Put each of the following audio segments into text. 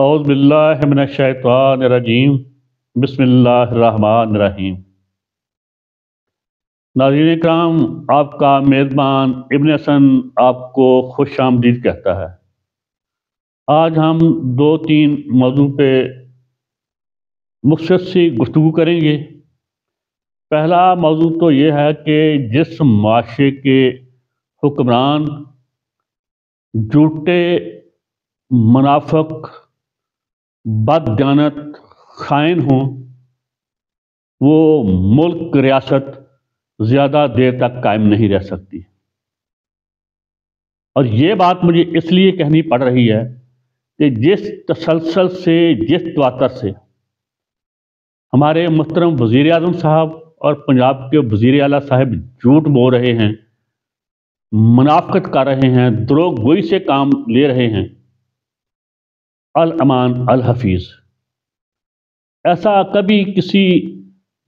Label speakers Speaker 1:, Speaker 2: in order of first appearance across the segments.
Speaker 1: اعوذ باللہ من الشیطان الرجیم بسم اللہ الرحمن الرحیم۔ ناظرین اکرام، آپ کا میزبان ابن حسن آپ کو خوش آمدید کہتا ہے۔ آج ہم دو تین موضوع پہ مختصر سی گفتگو کریں گے۔ پہلا موضوع تو یہ ہے کہ جس معاشرے کے حکمران جھوٹے، منافق، بد دیانت، خائن ہوں، وہ ملک ریاست زیادہ دیر تک قائم نہیں رہ سکتی۔ اور یہ بات مجھے اس لیے کہنی پڑ رہی ہے کہ جس تسلسل سے، جس تواتر سے ہمارے محترم وزیر اعظم صاحب اور پنجاب کے وزیر اعلیٰ صاحب جھوٹ بول رہے ہیں، منافقت کر رہے ہیں، دروغ گوئی سے کام لے رہے ہیں، الامان الحفیظ، ایسا کبھی کسی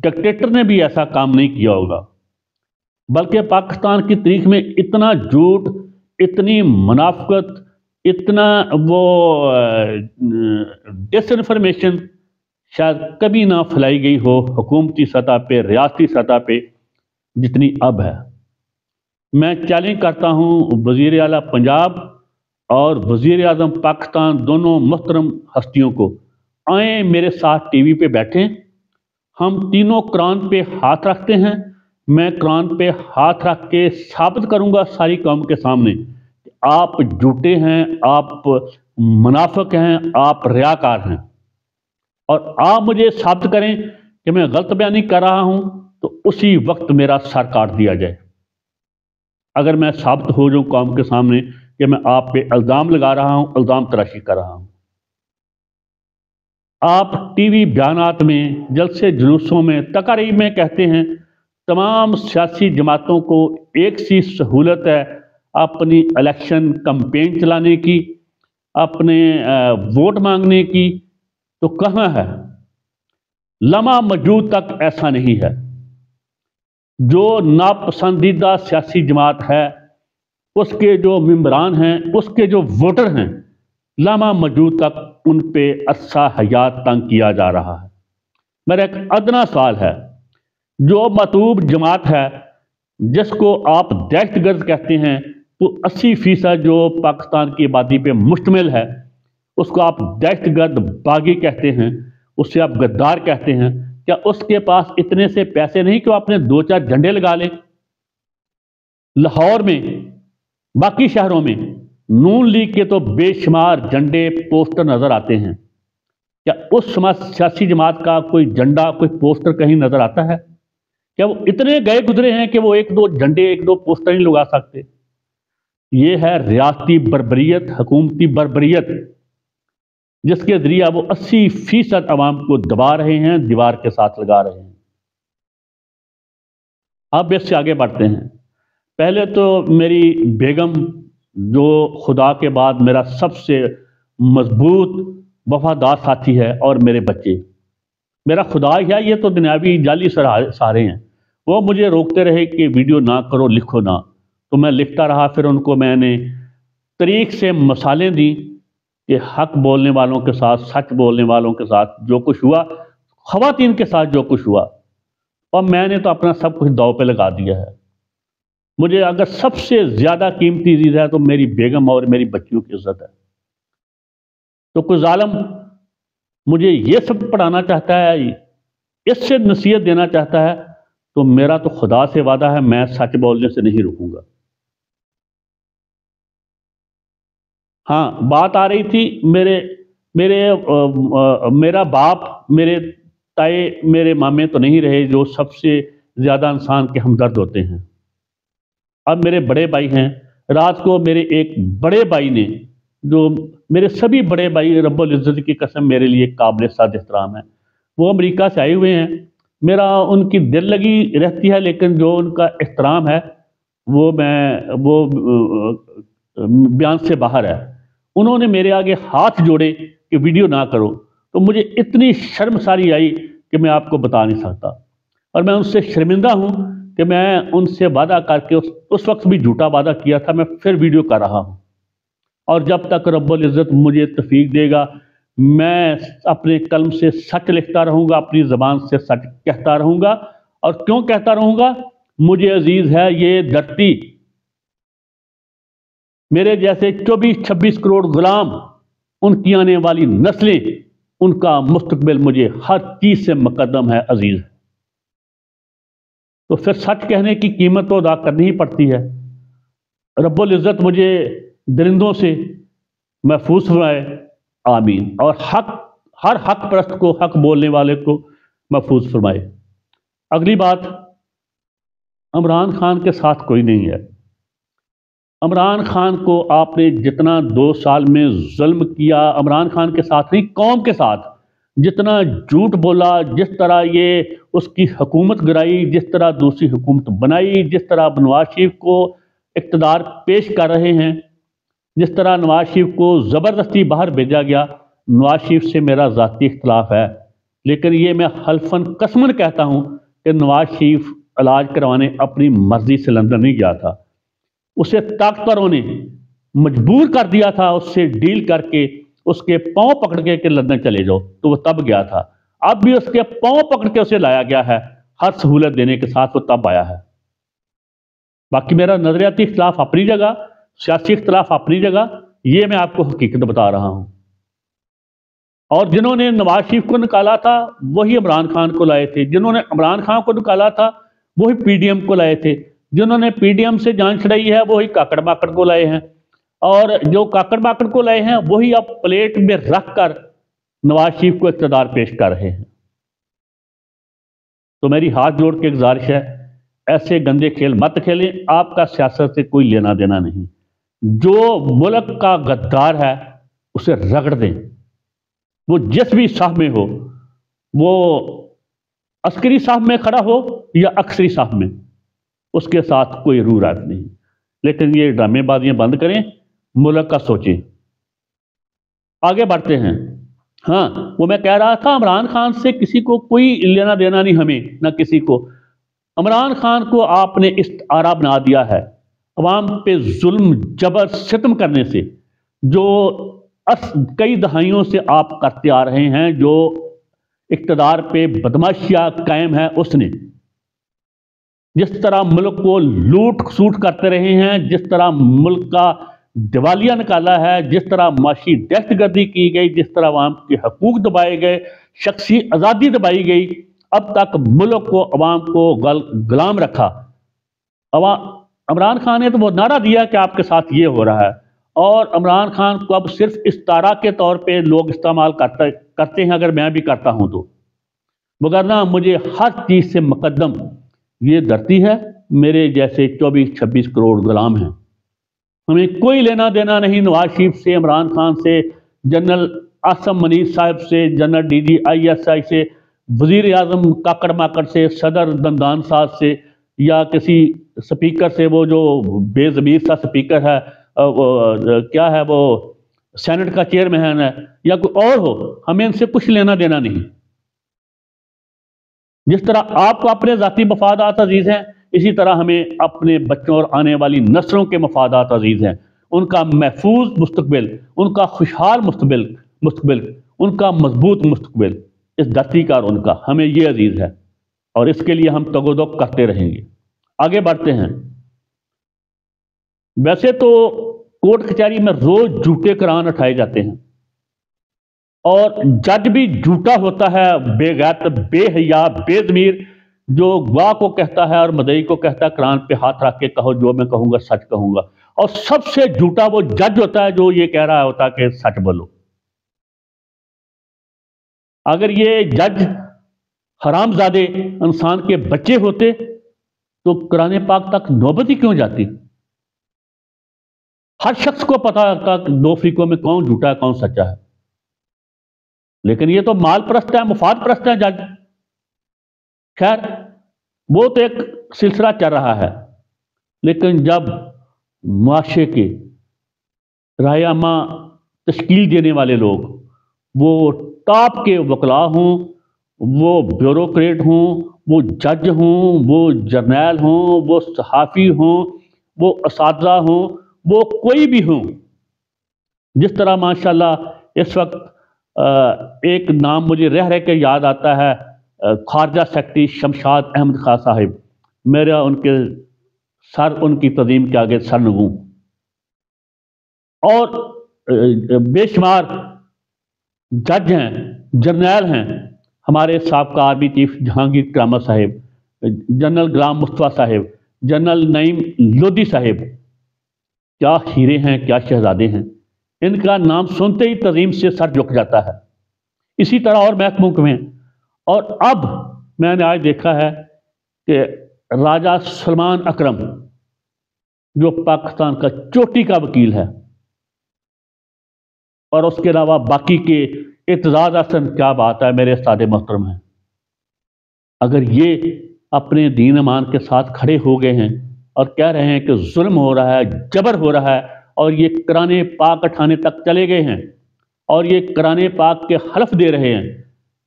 Speaker 1: ڈکٹیٹر نے بھی ایسا کام نہیں کیا ہوگا۔ بلکہ پاکستان کی تاریخ میں اتنا جھوٹ، اتنی منافقت، اتنا ڈس انفارمیشن شاید کبھی نہ پھیلائی گئی ہو حکومتی سطح پہ، ریاستی سطح پہ، جتنی اب ہے۔ میں چیلنج کرتا ہوں وزیر اعلیٰ پنجاب اور وزیر اعظم پاکستان، دونوں محترم ہستیوں کو، آئیں میرے ساتھ ٹی وی پہ بیٹھیں، ہم تینوں قرآن پہ ہاتھ رکھتے ہیں۔ میں قرآن پہ ہاتھ رکھ کے ثابت کروں گا ساری قوم کے سامنے کہ آپ جھوٹے ہیں، آپ منافق ہیں، آپ ریاکار ہیں، اور آپ مجھے ثابت کریں کہ میں غلط بیانی کر رہا ہوں تو اسی وقت میرا سر کاٹ دیا جائے۔ اگر میں ثابت ہو جاؤں قوم کے سامنے کہ میں آپ پہ الزام لگا رہا ہوں، الزام تراشی کر رہا ہوں۔ آپ ٹی وی بیانات میں، جلسے جلوسوں میں، تقاریر میں کہتے ہیں تمام سیاسی جماعتوں کو ایک سی سہولت ہے اپنی الیکشن کمپین چلانے کی، اپنے ووٹ مانگنے کی، تو کہاں ہے؟ لمحہ موجود تک ایسا نہیں ہے۔ جو ناپسندیدہ سیاسی جماعت ہے، اس کے جو ممبران ہیں، اس کے جو ووٹر ہیں، لمحہ موجود تک ان پہ عرصہ حیات تنگ کیا جا رہا ہے۔ میرا ایک ادنا سوال ہے، جو مطلوب جماعت ہے جس کو آپ دہشت گرد کہتے ہیں، وہ 80% جو پاکستان کی آبادی پہ مشتمل ہے، اس کو آپ دہشت گرد باغی کہتے ہیں، اسے آپ غدار کہتے ہیں۔ کیا اس کے پاس اتنے سے پیسے نہیں کہ وہ اپنے 2-4 جھنڈے لگا لیں؟ لاہور میں، باقی شہروں میں نون لیگ کے تو بے شمار جھنڈے، پوسٹر نظر آتے ہیں۔ کیا اس سیاسی جماعت کا کوئی جھنڈا، کوئی پوسٹر کہیں نظر آتا ہے؟ کیا وہ اتنے گئے گزرے ہیں کہ وہ 1-2 جھنڈے، 1-2 پوسٹر نہیں لگا سکتے؟ یہ ہے ریاستی بربریت، حکومتی بربریت، جس کے ذریعہ وہ 80% عوام کو دبا رہے ہیں، دیوار کے ساتھ لگا رہے ہیں۔ اب اس سے آگے بڑھتے ہیں۔ پہلے تو میری بیگم، جو خدا کے بعد میرا سب سے مضبوط وفادار ساتھی ہے، اور میرے بچے، میرا خدا ہی ہے، یہ تو دنیاوی جعلی سارے ہیں۔ وہ مجھے روکتے رہے کہ ویڈیو نہ کرو، لکھو نہ، تو میں لکھتا رہا۔ پھر ان کو میں نے طریق سے مثالیں دی کہ حق بولنے والوں کے ساتھ، سچ بولنے والوں کے ساتھ جو کچھ ہوا، خواتین کے ساتھ جو کچھ ہوا، اور میں نے تو اپنا سب کچھ داؤ پہ لگا دیا ہے۔ مجھے اگر سب سے زیادہ قیمتی چیز ہے تو میری بیگم اور میری بچیوں کی عزت ہے۔ تو کوئی ظالم مجھے یہ سب پڑھانا چاہتا ہے، اس سے نصیحت دینا چاہتا ہے، تو میرا تو خدا سے وعدہ ہے، میں سچ بولنے سے نہیں رکوں گا۔ ہاں، بات آ رہی تھی میرا باپ، میرے تائے، میرے مامے تو نہیں رہے جو سب سے زیادہ انسان کے ہمدرد ہوتے ہیں۔ اب میرے بڑے بھائی ہیں۔ رات کو میرے ایک بڑے بھائی نے، جو میرے سبھی بڑے بھائی رب العزت کی قسم میرے لیے قابل صد احترام ہے، وہ امریکہ سے آئے ہوئے ہیں۔ میرا ان کی دل لگی رہتی ہے، لیکن جو ان کا احترام ہے وہ بیان سے باہر ہے۔ انہوں نے میرے آگے ہاتھ جوڑے کہ ویڈیو نہ کرو، تو مجھے اتنی شرمساری آئی کہ میں آپ کو بتا نہیں سکتا، اور میں ان سے شرمندہ ہوں کہ میں ان سے وعدہ کر کے اس وقت بھی جھوٹا وعدہ کیا تھا، میں پھر ویڈیو کر رہا ہوں، اور جب تک رب العزت مجھے توفیق دے گا میں اپنے قلم سے سچ لکھتا رہوں گا، اپنی زبان سے سچ کہتا رہوں گا. اور کیوں کہتا رہوں گا؟ مجھے عزیز ہے یہ دھرتی، میرے جیسے 24-26 کروڑ غلام، ان کی آنے والی نسلیں، ان کا مستقبل مجھے ہر چیز سے مقدم ہے عزیز. تو پھر سچ کہنے کی قیمت تو ادا کرنی ہی پڑتی ہے. رب العزت مجھے درندوں سے محفوظ فرمائے، آمین. اور ہر حق پرست کو، حق بولنے والے کو محفوظ فرمائے. اگلی بات، عمران خان کے ساتھ کوئی نہیں ہے. عمران خان کو آپ نے جتنا 2 سال میں ظلم کیا، عمران خان کے ساتھ نہیں، قوم کے ساتھ جتنا جھوٹ بولا، جس طرح یہ اس کی حکومت گرائی، جس طرح دوسری حکومت بنائی، جس طرح نواز شریف کو اقتدار پیش کر رہے ہیں، جس طرح نواز شریف کو زبردستی باہر بھیجا گیا. نواز شریف سے میرا ذاتی اختلاف ہے، لیکن یہ میں حلفاً قسماً کہتا ہوں کہ نواز شریف علاج کروانے اپنی مرضی سے لندن نہیں گیا تھا. اسے طاقتوروں نے مجبور کر دیا تھا، اس سے ڈیل کر کے اس کے پاؤں پکڑ کے کہ لندن چلے جاؤ، تو وہ تب گیا تھا. اب بھی اس کے پاؤں پکڑ کے اسے لایا گیا ہے، ہر سہولت دینے کے ساتھ وہ تب آیا ہے. باقی میرا نظریاتی اختلاف اپنی جگہ، سیاسی اختلاف اپنی جگہ، یہ میں آپ کو حقیقت بتا رہا ہوں. اور جنہوں نے نواز شریف کو نکالا تھا وہی عمران خان کو لائے تھے، جنہوں نے عمران خان کو نکالا تھا وہی پی ڈی ایم کو لائے تھے، جنہوں نے پی ڈی ایم سے جان چھڑائی ہے وہی کاکڑ باکڑ کو لائے ہیں، اور جو کاکڑ باکڑ کو لائے ہیں وہی اب پلیٹ میں رکھ کر نواز شریف کو اقتدار پیش کر رہے ہیں. تو میری ہاتھ جوڑ کے گزارش ہے، ایسے گندے کھیل مت کھیلیں، آپ کا سیاست سے کوئی لینا دینا نہیں. جو ملک کا غدار ہے اسے رگڑ دیں، وہ جس بھی صف میں ہو، وہ عسکری صف میں کھڑا ہو یا عسکری صف میں، اس کے ساتھ کوئی روح رات نہیں. لیکن یہ ڈرامے بازیاں بند کریں، ملک کا سوچیں. آگے بڑھتے ہیں. ہاں، وہ میں کہہ رہا تھا عمران خان سے کسی کو کوئی لینا دینا نہیں، ہمیں نہ کسی کو. عمران خان کو آپ نے استعارہ بنا دیا ہے عوام پہ ظلم جبر ستم کرنے سے، جو کئی دہائیوں سے آپ کرتے آ رہے ہیں. جو اقتدار پہ بدماشیاں قائم ہے اس نے، جس طرح ملک کو لوٹ کھسوٹ کرتے رہے ہیں، جس طرح ملک کا دیوالیہ نکالا ہے، جس طرح معاشی دہشت گردی کی گئی، جس طرح عوام کے حقوق دبائے گئے، شخصی آزادی دبائی گئی، اب تک ملک کو، عوام کو غلام رکھا. عمران خان نے تو وہ نعرہ دیا کہ آپ کے ساتھ یہ ہو رہا ہے، اور عمران خان کو اب صرف استعارہ کے طور پہ لوگ استعمال کرتے ہیں، اگر میں بھی کرتا ہوں تو. وگرنہ مجھے ہر چیز سے مقدم یہ دھرتی ہے، میرے جیسے 24-26 کروڑ غلام ہیں. ہمیں کوئی لینا دینا نہیں نواز شریف سے، عمران خان سے، جنرل عاصم منیر صاحب سے، جنرل DGI سے، وزیر اعظم کاکڑ ماکڑ سے، صدر دندان ساز سے، یا کسی سپیکر سے، وہ جو بے ضمیر سا سپیکر ہے، کیا ہے وہ، سینٹ کا چیئرمین ہے، یا کوئی اور ہو. ہمیں ان سے کچھ لینا دینا نہیں. جس طرح آپ کو اپنے ذاتی مفادات عزیز ہیں، اسی طرح ہمیں اپنے بچوں اور آنے والی نسلوں کے مفادات عزیز ہیں. ان کا محفوظ مستقبل، ان کا خوشحال مستقبل، ان کا مضبوط مستقبل، اس دھرتی کا اور ان کا، ہمیں یہ عزیز ہے، اور اس کے لیے ہم تگ و دو کرتے رہیں گے. آگے بڑھتے ہیں. ویسے تو کورٹ کچہری میں روز جھوٹے قرآن اٹھائے جاتے ہیں، اور جج بھی جھوٹا ہوتا ہے، بے غیرت، بے حیا، بے ضمیر، جو گواہ کو کہتا ہے اور مدعی کو کہتا ہے قرآن پہ ہاتھ رکھ کے کہو، جو میں کہوں گا سچ کہوں گا. اور سب سے جھوٹا وہ جج ہوتا ہے جو یہ کہہ رہا ہوتا کہ سچ بولو. اگر یہ جج حرام زادے انسان کے بچے ہوتے تو قرآن پاک تک نوبت ہی کیوں جاتی؟ ہر شخص کو پتا تھا کہ 2 فریقوں میں کون جھوٹا ہے کون سچا ہے. لیکن یہ تو مال پرست ہے، مفاد پرست ہے جج. خیر، وہ تو ایک سلسلہ چل رہا ہے. لیکن جب معاشرے کے رائے عامہ تشکیل دینے والے لوگ، وہ ٹاپ کے وکلاء ہوں، وہ بیوروکریٹ ہوں، وہ جج ہوں، وہ جرنیل ہوں، وہ صحافی ہوں، وہ اساتذہ ہوں، وہ کوئی بھی ہوں، جس طرح ماشاءاللہ اس وقت ایک نام مجھے رہ کے یاد آتا ہے، خارجہ سیکرٹری شمشاد احمد خان صاحب، میرا ان کی تعظیم کے آگے سر نگوں، اور بے شمار جج ہیں، جرنیل ہیں، ہمارے سابقہ آرمی چیف جہانگیر کرامت صاحب، جنرل غلام مصطفیٰ صاحب، جنرل نعیم لودھی صاحب، کیا ہیرے ہیں، کیا شہزادے ہیں، ان کا نام سنتے ہی تعظیم سے سر جھک جاتا ہے۔ اسی طرح اور محکموں میں، اور اب میں نے آج دیکھا ہے کہ راجہ سلمان اکرم جو پاکستان کا چوٹی کا وکیل ہے، اور اس کے علاوہ باقی کے اعتزاز احسن، کیا بات ہے میرے استاد محترم ہیں، اگر یہ اپنے دین امان کے ساتھ کھڑے ہو گئے ہیں اور کہہ رہے ہیں کہ ظلم ہو رہا ہے، جبر ہو رہا ہے، اور یہ قرآن پاک اٹھانے تک چلے گئے ہیں، اور یہ قرآن پاک کے حلف دے رہے ہیں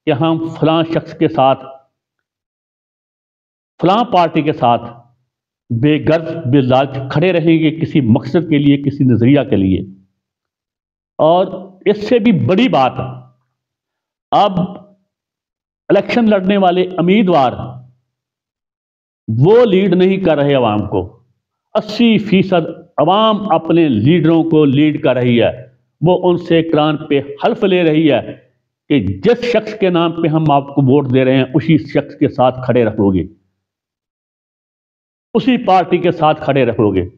Speaker 1: کہ ہم فلاں شخص کے ساتھ، فلاں پارٹی کے ساتھ بے غرض بے لالچ کھڑے رہیں گے، کسی مقصد کے لیے، کسی نظریہ کے لیے۔ اور اس سے بھی بڑی بات، اب الیکشن لڑنے والے امیدوار وہ لیڈ نہیں کر رہے عوام کو، 80% عوام اپنے لیڈروں کو لیڈ کر رہی ہے، وہ ان سے قرآن پہ حلف لے رہی ہے کہ جس شخص کے نام پہ ہم آپ کو ووٹ دے رہے ہیں اسی شخص کے ساتھ کھڑے رکھو گے، اسی پارٹی کے ساتھ کھڑے رکھو گے۔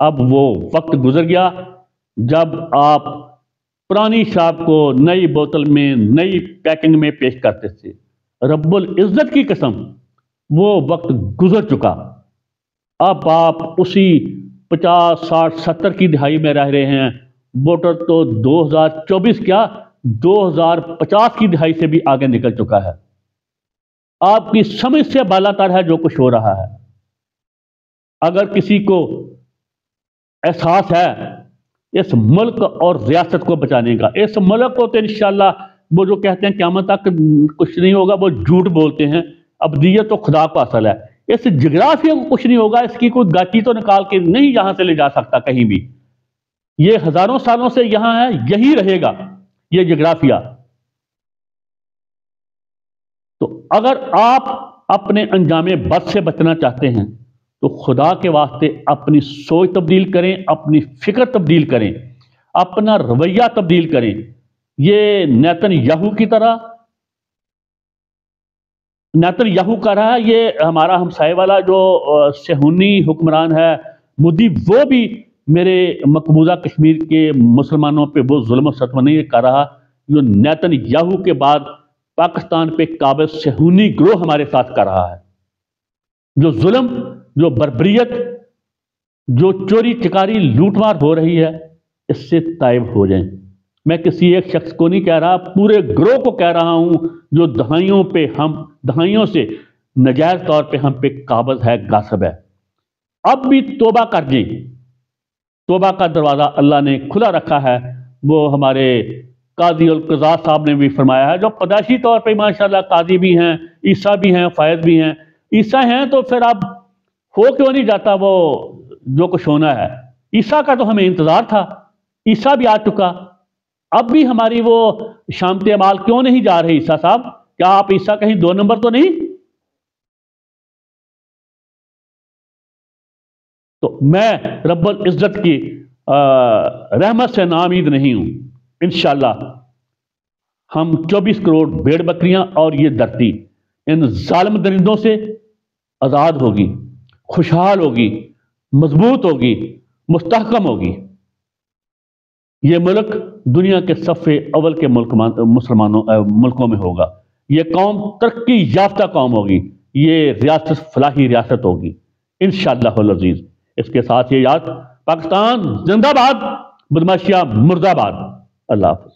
Speaker 1: اب وہ وقت گزر گیا جب آپ پرانی شراب کو نئی بوتل میں، نئی پیکنگ میں پیش کرتے تھے۔ رب العزت کی قسم، وہ وقت گزر چکا۔ اب آپ اسی 50، 60، 70 کی دہائی میں رہ رہے ہیں۔ ووٹر تو 2024 کیا 2050 کی دہائی سے بھی آگے نکل چکا ہے۔ آپ کی سمجھ سے بالا تر ہے جو کچھ ہو رہا ہے۔ اگر کسی کو احساس ہے اس ملک اور ریاست کو بچانے کا، اس ملک کو تو انشاءاللہ وہ جو کہتے ہیں قیامت تک کچھ نہیں ہوگا، وہ جھوٹ بولتے ہیں۔ ابدیت تو خدا کو اصل ہے۔ اس جغرافیہ کو کچھ نہیں ہوگا، اس کی کوئی گاچی تو نکال کے نہیں یہاں سے لے جا سکتا کہیں بھی۔ یہ ہزاروں سالوں سے یہاں ہے، یہی رہے گا یہ جغرافیہ۔ تو اگر آپ اپنے انجام بد سے بچنا چاہتے ہیں تو خدا کے واسطے اپنی سوچ تبدیل کریں، اپنی فکر تبدیل کریں، اپنا رویہ تبدیل کریں۔ یہ نیتن یاہو کی طرح، نیتن یاہو کر رہا ہے، یہ ہمارا ہمسائے والا جو صہیونی حکمران ہے مودی، وہ بھی میرے مقبوضہ کشمیر کے مسلمانوں پہ وہ ظلم و ستم نہیں کر رہا جو نیتن یاہو کے بعد پاکستان پہ قابض صہیونی گروہ ہمارے ساتھ کر رہا ہے۔ جو ظلم، جو بربریت، جو چوری چکاری لوٹ مار ہو رہی ہے، اس سے تائب ہو جائیں۔ میں کسی ایک شخص کو نہیں کہہ رہا، پورے گروہ کو کہہ رہا ہوں جو دہائیوں سے ناجائز طور پہ ہم پہ قابض ہے، غاصب ہے۔ اب بھی توبہ کر جائیں۔ توبہ کا دروازہ اللہ نے کھلا رکھا ہے۔ وہ ہمارے قاضی القضاء صاحب نے بھی فرمایا ہے، جو پیدائشی طور پہ ماشاءاللہ قاضی بھی ہیں، عیسیٰ بھی ہیں، فائز بھی ہیں۔ عیسیٰ ہیں تو پھر اب ہو کیوں نہیں جاتا وہ جو کچھ ہونا ہے؟ عیسیٰ کا تو ہمیں انتظار تھا، عیسیٰ بھی آ چکا۔ اب بھی ہماری وہ شامت اعمال کیوں نہیں جا رہے عیسیٰ صاحب؟ کیا آپ عیسیٰ کہیں 2 نمبر تو نہیں؟ تو میں رب العزت کی رحمت سے ناامید نہیں ہوں۔ انشاءاللہ ہم 24 کروڑ بھیڑ بکریاں اور یہ دھرتی ان ظالم درندوں سے آزاد ہوگی، خوشحال ہوگی، مضبوط ہوگی، مستحکم ہوگی۔ یہ ملک دنیا کے صف اول کے ملکوں میں ہوگا۔ یہ قوم ترقی یافتہ قوم ہوگی، یہ ریاست فلاحی ریاست ہوگی انشاءاللہ العزیز۔ اس کے ساتھ یہ یاد، پاکستان زندہ باد، بدماشیہ مردہ باد۔ اللہ حافظ۔